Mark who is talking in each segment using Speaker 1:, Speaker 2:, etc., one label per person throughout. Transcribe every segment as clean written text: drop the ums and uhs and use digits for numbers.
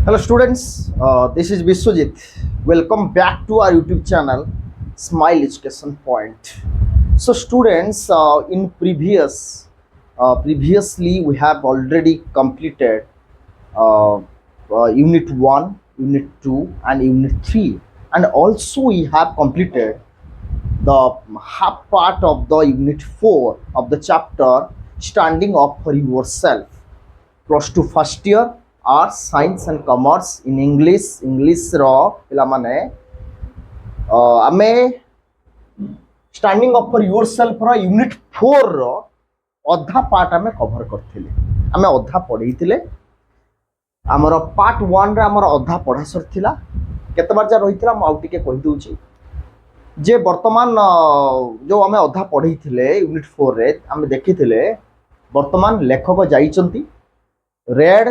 Speaker 1: Hello students, this is Biswajit. Welcome back to our YouTube channel, Smile Education Point. So students, in previously we have already completed uh, Unit 1, Unit 2 and Unit 3, and also we have completed the half part of the Unit 4 of the chapter Standing Up for Yourself. Plus two first year arts science and commerce in English पिलामाने आमे standing up for yourself रो unit 4 रो अधा part आमे cover करथिले आमे अधा पढैथिले हमर पार्ट 1 रे हमर अधा पढा सरथिला केते बार जा रहिथिला म आउटी के कहि दउची जे वर्तमान जो आमे अधा पढैथिले यूनिट 4 रे आमे देखिथिले वर्तमान लेखक जाइचंती रेड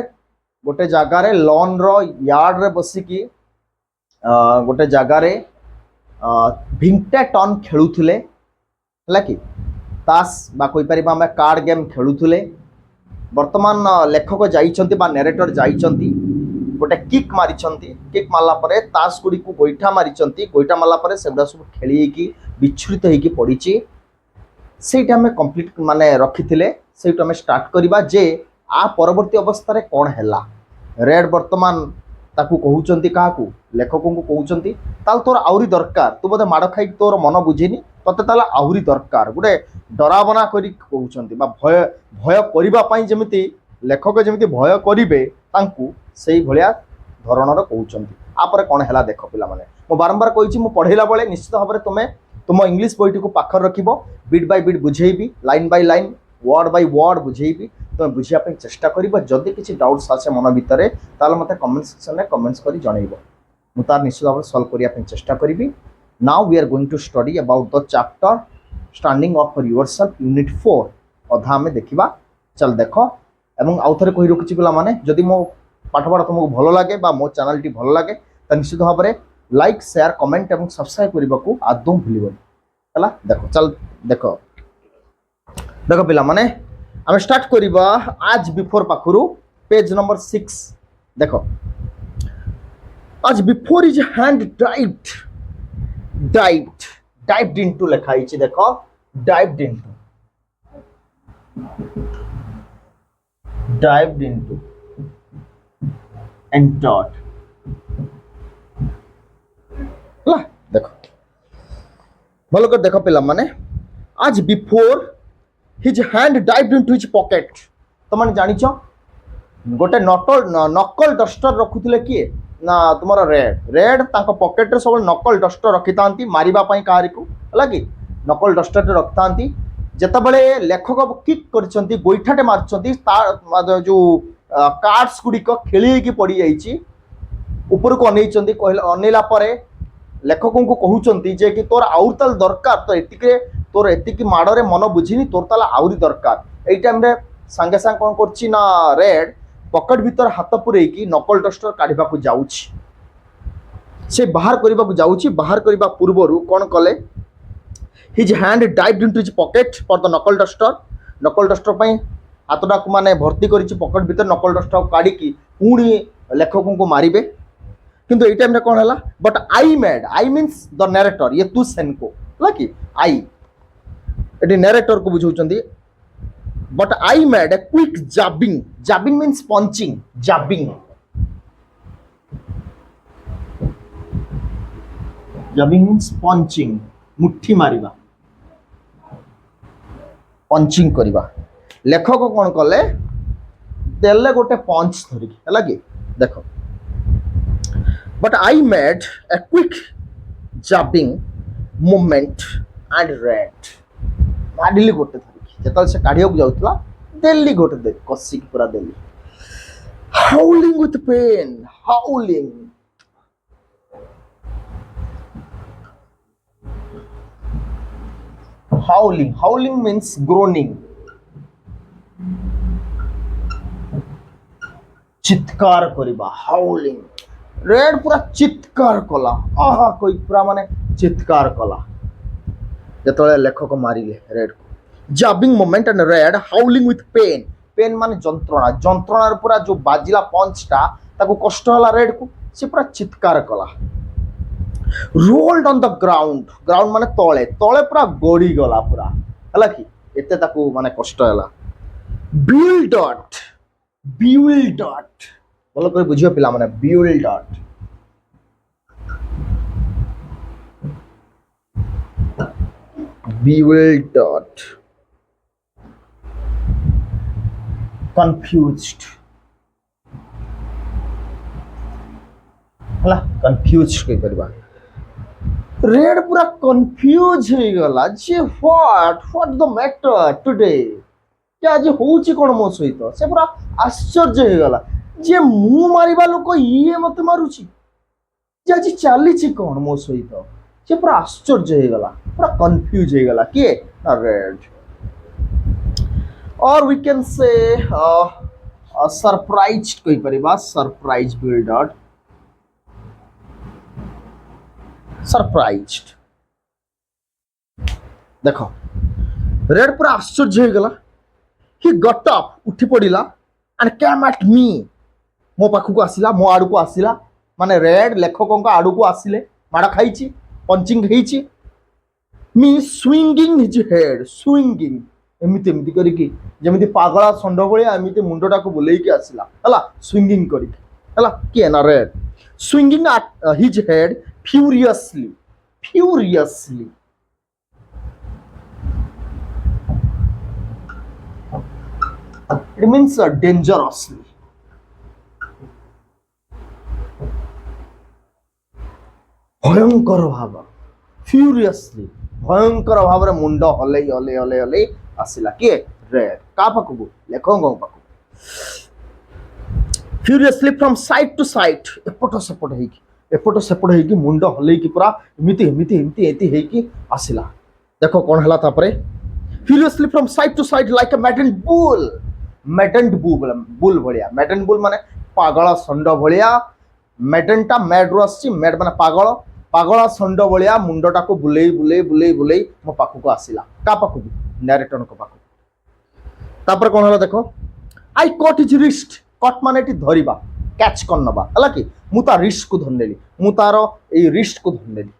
Speaker 1: गोटे जगार लॉन रो यार्ड रे बसिकी गोटे जगार भिंटे टन खेलुले कि तास बा कोई परिबा हम कार्ड गेम खेलुले वर्तमान लेखक जाइचंती बा नरेटर जाइचंती गोटे किक मारिचंती किक मारला परे तास गुडी को गोइठा मारिचंती गोइठा मारला परे सेबडा सब खेली की विच्छृत होई की पडिची सेटा हमें कंप्लीट माने रखिथिले सेटा हमें स्टार्ट करबा जे आ परवर्ती अवस्था रे कौन हैला रेड वर्तमान ताकू कहउचंती काकू लेखकों को कहउचंती ताल तोर आउरी दरकार तू बोधे माड़ खाई तोर मन बुझेनी तते ताला आउरी दरकार गुडे डरावना करी कहउचंती बा भय भय करिबा पई जेमिति लेखक जेमिति भय करिवे तांकू सेही भलिया धरणर कहउचंती आ पर कौन हैला देखो पिला माने मो बारंबार कहिछि मो पढेला बेले निश्चित भाबरे तुमे तुम इंग्लिश बहिटी को पाखर रखिबो बिट बाय बिट बुझेइबी line by line word by word बुझेइबी तुम बुझिया चेष्टा करिबो जदि किछि डाउट्स आसे मन भितरे ताल मते कमेंट सेक्शन में कमेंट्स करी जणैबो मु तार निश्चित भाव सॉल्व करिया चेष्टा करिबी now we are going to study about the chapter standing up for yourself unit 4 अधा में देखिबा चल देखो एवं आउ थरे कहि रखिछि पिला माने जदि मो पाठपढ़ा तुमको भलो लागे बा मो चैनल टी भलो लागे त निश्चित भाव रे लाइक शेयर कमेंट एवं सब्सक्राइब करबाकू आदौ भूलिबो हला देखो चल देखो देखो पिला माने आम स्टार्ट करिबा आज बिफोर पाखरु पेज नंबर 6 देखो आज before is hand dived into लिखा है देखो डाइव्ड इनटू एंटर्ड ला देखो भलो कर देखो पिला माने आज before his hand dived into his pocket तो माने जानिछ गोटे नकल डस्टर रखुथिले किए ना तुमर रेड तांको पॉकेट रे सब नकल डस्टर रखि तांती मारिबा पई कारी को हला कि नकल डस्टर रे रखतांती जेतबेले लेखक किक करछंती गोइठाटे मारछंती ता जो कार्ड्स गुडी को खेली की पड़ी जाईची ऊपर को अनेइचंती अनेला परे लेखकों को कहउचंती जे कि तोर आउरतल दरकार तो एतिके तोर एतिकी माड़े मन बुझीनी तोर ताला आउरी दरकार एई टाइम रे संगे संग कोन करछि ना रेड पॉकेट भीतर हाथ पुरे की नकल डस्टर काढिबा को जाउछि से बाहर करबा को जाउछि बाहर करबा पूर्वरु कोन कले his hand dived into his pocket for the knuckle duster पई हाथटा को माने भर्ती करिछि पॉकेट भीतर नकल डस्टर काढी की पुणी लेखकों को मारिबे किंतु एई टाइम रे कोन हला but I means the narrator ये तू सेनको लकी आई एटी नरेटर को बुझौचंदी but I made a quick jabbing means punching jabbing means punching मुट्ठी मारिबा पंचिंग करिबा लेखक कोन कले देले गोटे पंच धरिकी हला कि देखो but I made a quick jabbing movement and Red माडिली गोटे धरिकी जेतल से काढिया को जाउतला दिल्ली गोटे दे कसी पूरा दिल्ली howling with pain howling means groaning चित्कार करिबा हाउलिंग रेड पूरा चित्कार कला आहा कोई पूरा माने चित्कार कला जेतले लेखक मारिले रेड को jabbing moment and red howling with pain pain माने जंत्रणा जंत्रणार पूरा जो बाजिला पंचटा ताको कष्ट होला रेड को से पूरा चित्कार कला rolled on the ground ground माने तळे तळे पूरा गड़ी गला पूरा हला कि एते ताको माने कष्ट होला बिल्डट बोलो करे बुझियो पिला माने बिल्डट bewildered confused हला confused कहि परबा रेड पूरा कंफ्यूज हो गला जे व्हाट द मैटर टुडे क्या आज होउची कोन मो सहित से पूरा आश्चर्य हो गला जे मु मारिबा लोक ये मते मारुची जे आज चालीची कोन मो सहित से पूरा आश्चर्य हो गला पूरा कंफ्यूज हो गला के रेड और वी कैन से सरप्राइज्ड कहि परिबा सरप्राइज बिल्डर सरप्राइज्ड देखो रेड पूरा आश्चर्य हो गला ही गट अप उठी पड़िला एंड केम एट मी मो पाखु को आसिला मो आडू को आसिला माने रेड लेखकों का आडू को आसिले माड़ा खाइची पंचिंग ହେଇଛି मी स्विंगिंग हिज हेड स्विंगिंग एमिति एमिति करी कि जेमिति पागला संड भलिया एमिति मुंडटा को बुलेई के आसिला हला स्विंगिंग करी हला के ना red swinging at his head furiously it means dangerously भयंकर भाव फ्यूरियसली भयंकर भाव रे मुंड हले हले हले हले आसिला के रेड का पाखु लेखक पाखु furiously from side to side एपट सेपट हेकी मुंड हले की पूरा एमिति एमिति एमिति एति हेकी आसिला देखो कोन हला तापरे furiously from side to side like a maddened bull भलिया मैडेंड बुल माने पागल संड भलिया मैडेंटा मैड्रो आसी मैड माने पागला संड भलिया मुंडटा को बुलेई मो पाखु को आसिला का पाखु नैरेटर को पाखु तापर कोन हला देखो I cut his wrist cut माने टी धरिबा कैच कर नबा हला कि मु ता रिस्ट को धरनेली मु तार ए रिस्ट को धरनेली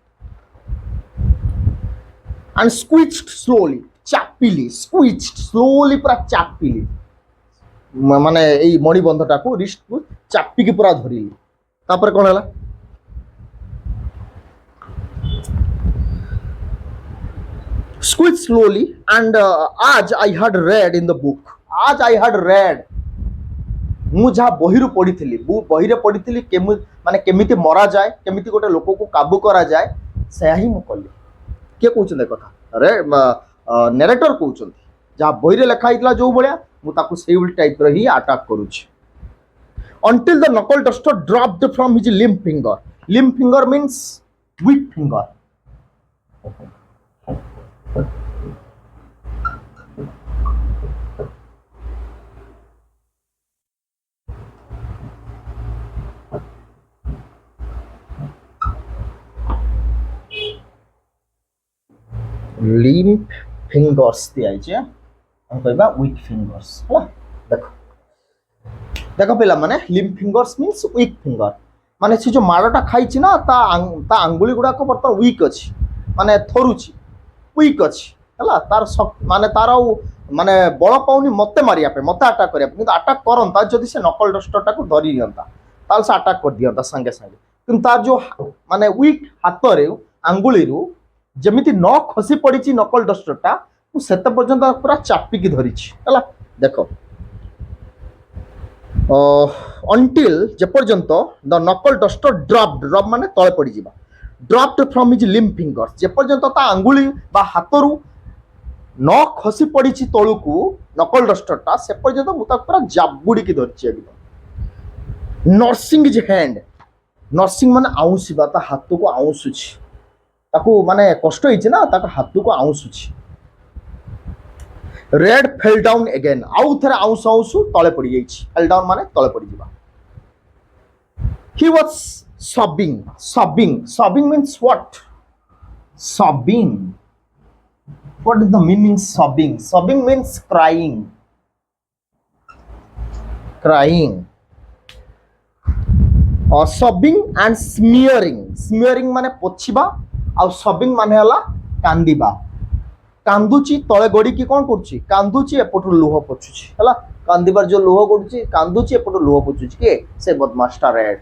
Speaker 1: एंड स्क्वीज्ड स्लोली चापिली स्क्वीज्ड स्लोली पूरा चापिली माने ए मणि बंधटा को रिस्ट को चापी की पूरा धरिली तापर कोन हला squeezed slowly and आज I had read in the book आज I had read मु जहाँ बहिरु पढ़ी बहिरे पढ़ी केमु माने केमिति मरा जाए केमिति गोटे लोक को काबू करा जाए से ही मु कली के कहउछन कथा अरे नरेटर कहउछन जहाँ बहिरे लिखा हितला जो भलिया मु ताकू सेम टाइप रे ही attack करूछि until the knuckle duster dropped from his limp finger means weak finger limp fingers दिया हम कहबा weak fingers हला देखो देखो पिला माने limp fingers means weak finger माने से जो माड़टा खाइछि ना ता अंगुली गुडा को बर्तन वीक अछि माने थरुछि वीक अछि हला तार माने तार माने बळ पाउनी मते मारिया पे मते अटैक करिया किंतु अटैक करंता जदि से नकल डस्टरटा को धरि नियंता ताल से अटैक कर दियंता संगे संगे किंतु तार जो माने वीक हाथ रे अंगुली रु जमिति न खसी पड़ी नकल डस्टरटा सेते पर्यंत पूरा चापिकी धरी देख अंटिल जेपर्यंत द नकल डस्टर ड्रप माने तले पड़ी जिबा dropped from his limp fingers जेपर्यंत ता अंगुली बा हाथरू न खसी पड़ी तलू को नकल डस्टरटा से पर्यंत मुता पूरा जाबुड़ी की धरछि एकदम नर्सिंग हिज हैंड नर्सिंग माने आउंसिबा ता हाथ को आउंसुछि ताकू माने कष्ट होइछि ना ताको हाथ को आउंसुछि रेड फेल डाउन अगेन आउ थरे आउंस आउंसु तले पड़ी जाइछि फेल डाउन माने तले पड़ी जिबा he was sobbing means what is the meaning sobbing means crying crying. Sobbing and smearing माने पोछिबा आ sobbing माने हला कांदिबा कांदुची तळे गडी की कोन करछि कांदुची एपटु लोह पोछुछि हला कांदिबार जो लोह गडुछि कांदुची एपटु लोह पोछुछि के से बदमाशटा red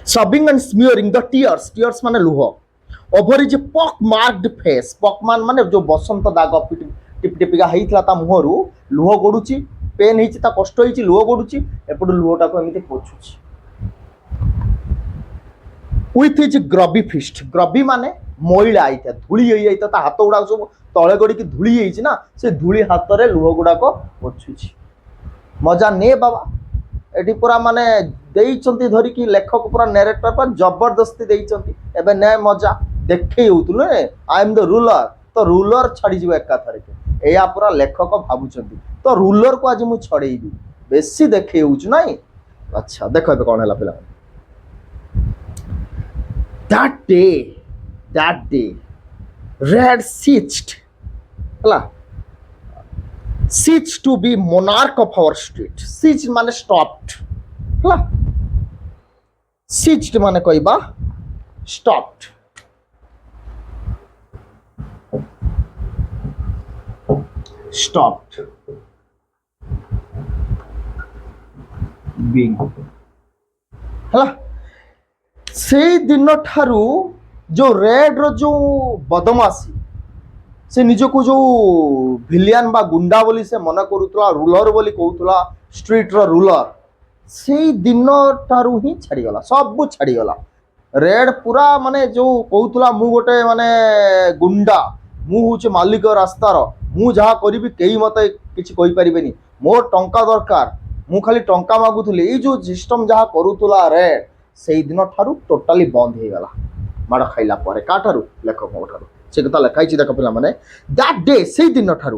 Speaker 1: sobbing and smearing the tears माने लोह over is pock marked face pock माने जो बसंत दाग टिप टिपिका हेइतला ता मुहरु लोह गडुछि पेन हेछि ता कष्ट हेछि लोह गडुछि एपटु लोहटा को एमिति पोछुछि with his grubby fist grubby माने मैला आइता धूली होई जाइता ता हाथ गुडा सब तळे गडी की धूली हेछि ना से धूली हाथ रे लोह गुडा को पोछुछि मजा ने बाबा एठी पूरा माने देइचंती धरि की लेखक पूरा नरेटर पर जबरदस्ती देइचंती एबे ने मजा देखै होतुले आई एम द रूलर तो रूलर छाड़ी जीव एका थरे के एया पूरा लेखक भाबुचंती तो रूलर को आज मु छड़ेइबी बेसी देखै होउछ नाही अच्छा देखो एबे कोन हला पिला that day red ceased to be monarch of our street ceased माने stopped हला ceased माने कहबा stopped being हला से दिन ठारू जो रेड रो जो बदमाशी से निजको जो भिलियन बा गुंडा बोली से मन करूला रूलर बोली कहूला स्ट्रीट रो रूलर से दिन ठारू ही छाड़ी गला सब छाड़ी गला रेड पूरा माने जो कहूला मु गोटे माने गुंडा मु होचे मालिक रास्तार मु जहा करिबी केही मते किछि कहि परिबेनी मोर टंका दरकार मु खाली टंका मागुथले ए जो सिस्टम जहा करूला रेड से दिन ठारू टोटाली बंद हो गला माड़ खाइला परे का ठारू लेखक ठारू से कथा लिखाई देख पिला माने दैट डे से दिन ठारू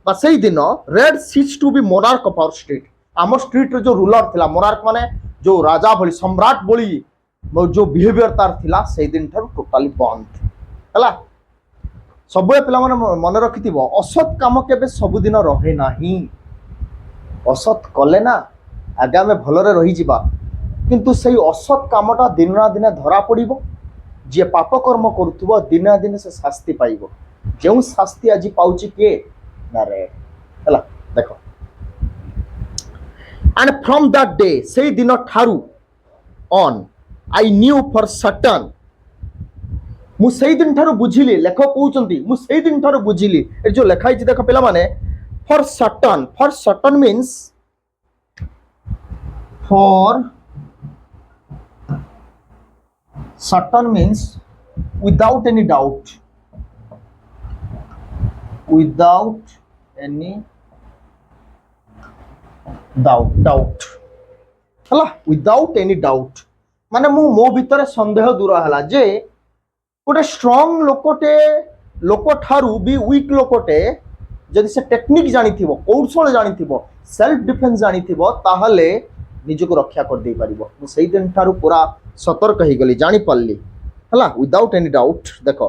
Speaker 1: बा से दिन red ceased to be monarch of our street आम स्ट्रीट जो रूलर थिला मोनार्क माने जो राजा भली सम्राट बोली जो बिहेवियर तार थिला से दिन ठारू टोटाली बंद हला सब पिला माने मन रखिथिबो असत काम केबे सब दिन रहे नाही असत कले ना आगामे भलरे रही जिबा किंतु सही असत कामटा दिन ना दिन धरा पड़िबो जे पाप कर्म करुथुबो दिन ना दिन से शास्ति पाइबो जेउ शास्ति आज पाउची के ना रे हला देखो एंड फ्रॉम दैट डे सही दिन ठारू on I new for certain मु सही दिन ठारू बुझिली लेखक कहउचंती मु सही दिन ठारू बुझिली ए जो लेखाई छि देखो पिला माने for certain means for certain means without any doubt हला without any doubt माने मो भीतर संदेह दूर हला जे गोटे स्ट्रांग लोक ठारू भी वीक लोकटे जदि से टेक्निक जानिथिबो कौशल जानिथिबो सेल्फ डिफेंस जानिथिबो ताहले निजको रक्षा कर दे पारिबो मु सही दिन ठारू पूरा सतर्क ही गली जानी पारली हला विदाउट एनी डाउट देखो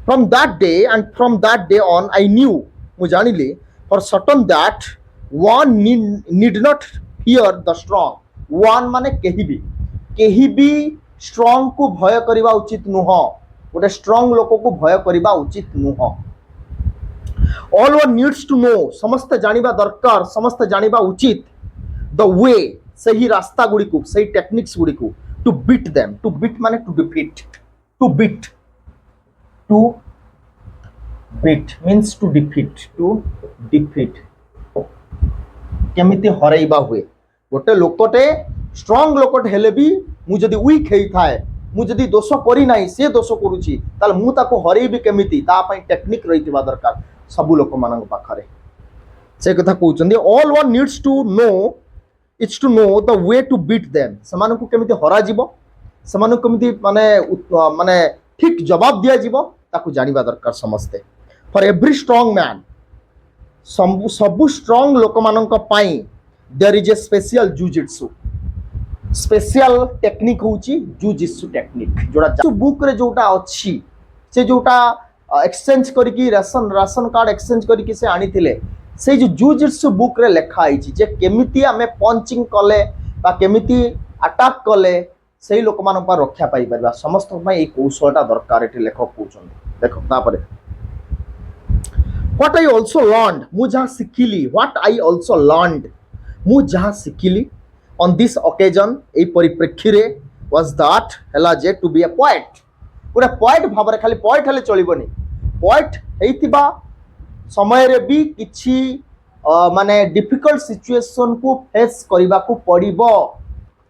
Speaker 1: from that day on I knew मु जानिली for certain that one need not fear the strong one माने केही भी स्ट्रांग को भय करबा उचित नुह गोटे स्ट्रांग लोक को भय करबा उचित नुह all one needs to know समस्त जानिबा दरकार समस्त जानिबा उचित द वे सही रास्ता गुडी को सही टेक्निक्स गुडी को to beat them to beat माने to defeat means to defeat केमिति हरैबा हुए गोटे लोकटे स्ट्रांग लोकटे हेले भी मु जदी वीक हेई थाए मु जदी दोष करी नाही से दोष करूची ताल मु ताको हरैबी केमिति ता पई टेक्निक रहितबा दरकार सब लोक मानन पाखरे से कथा कहउचंदी all one needs to know it's to know the way to beat them समान को केमिति हरा जीवो समान को केमिति माने ठीक जवाब दिया जीवो ताको जानिबा दरकार समस्ते फॉर एवरी स्ट्रांग मैन सब स्ट्रांग लोक मानन को पाई there is a special jujitsu special technique होची जुजित्सु टेक्निक जोड़ा बुक रे जोटा अछि से जोटा एक्सचेंज करिकी राशन कार्ड एक्सचेंज करिकी से आनी थिले से जो जुजित्सु बुक रे लेखा आइछि जे केमिति आमे पंचिंग कले बा केमिति अटैक कले सेही लोक मान पर रक्षा पाई परबा समस्त पई ए कौशलटा दरकार एठी लेखक कहउछन देखो तापरे व्हाट आई आल्सो लर्नड मु जहा सिखिली व्हाट आई आल्सो लर्नड मु जहा सिखिली ऑन दिस ओकेजन ए परिप्रेक्षी रे वाज दैट हला जे टू बी अ पोएट गोटे पोएट भाव रे खाली पोएट हेले चलिबनी पोएट हेतिबा समय रे भी किछि माने डिफिकल्ट सिचुएशन को फेस करबा को पड़िबो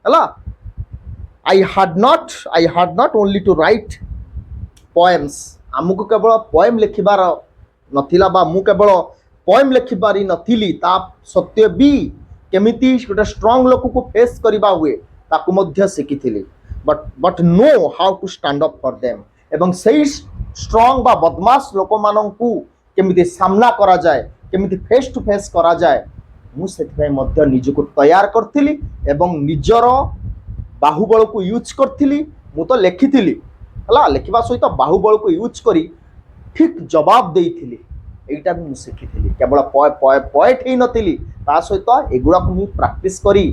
Speaker 1: हला I had not only to write poems आमको केवल पोएम लिखिबार नथिला बा मु केवल पोएम लिखिबारी नथिली ता सत्य भी केमिति गोटे स्ट्रांग लोक को फेस करबा हुए ताकू मध्य सिखिथिली but know how to stand up for them एवं सही स्ट्रांग बा बदमाश लोक माननकू केमिति सामना करा जाए केमिति फेस टू फेस करा जाए मु सेथिबाई मध्य निजको तैयार करथिली एवं निजरो बाहुबल को यूज करथिली मु तो लेखिथिली हला लेखिबा सहित बाहुबल को यूज करी ठीक जवाब देइथिली एटा भी मु सिखिथिली केवल पोएट ही नथिली ता सहित एगुडा को मु प्रैक्टिस करी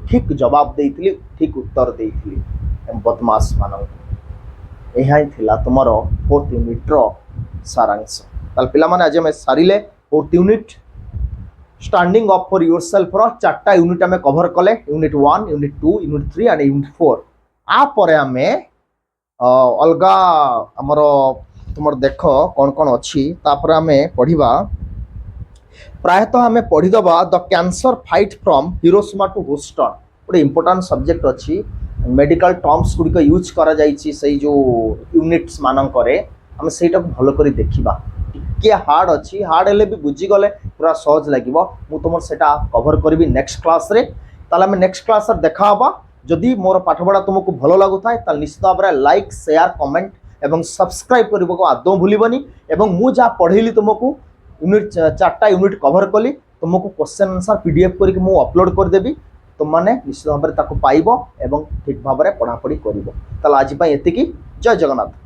Speaker 1: ठीक जवाब देइथिली ठीक उत्तर देइथिली एम बदमाश मानव एहा ही थिला तुमरो 4th यूनिट रो सारांश ताल पिला माने आज मैं सारिले 4th unit standing up for yourself रो 4टा यूनिट हमें कवर कले unit 1 unit 2 unit 3 and unit 4 आ परे हमें अलगा हमरो तुमर देखो कौन कौन अच्छी तापर हमें पढ़िबा प्रायतः हमें पढ़ी दबा the cancer fight from Hiroshima to Houston गोटे इंपोर्टेंट सब्जेक्ट अच्छी मेडिकल टर्म्स गुड़िक यूज करा जाइछि सही जो यूनिट्स मानक रे हम सेटा भलो करी देखिबा टिके हार्ड अच्छी हार्ड हेले भी बुझी गले पूरा सहज लागिबो मु तुमर सेटा कवर करबी नेक्स्ट क्लास रे ताले हम नेक्स्ट क्लास रे देखा हबा जदि मोर पाठपढ़ा तुमको भलो लागु थाए ताल निश्चित भाव में लाइक शेयर कमेंट एवं सब्सक्राइब करने को आदौ भूलबनी एवं मु जहाँ पढ़ेली तुमको यूनिट 4टा यूनिट कवर कली तुमको क्वेश्चन आंसर पीडीएफ करके मु अपलोड कर देबी तुम माने निश्चित भाव में ताको पाइबो एवं ठीक भाव में पढ़ापढ़ी करिवो ताल आज पई एतिकी जय जगन्नाथ।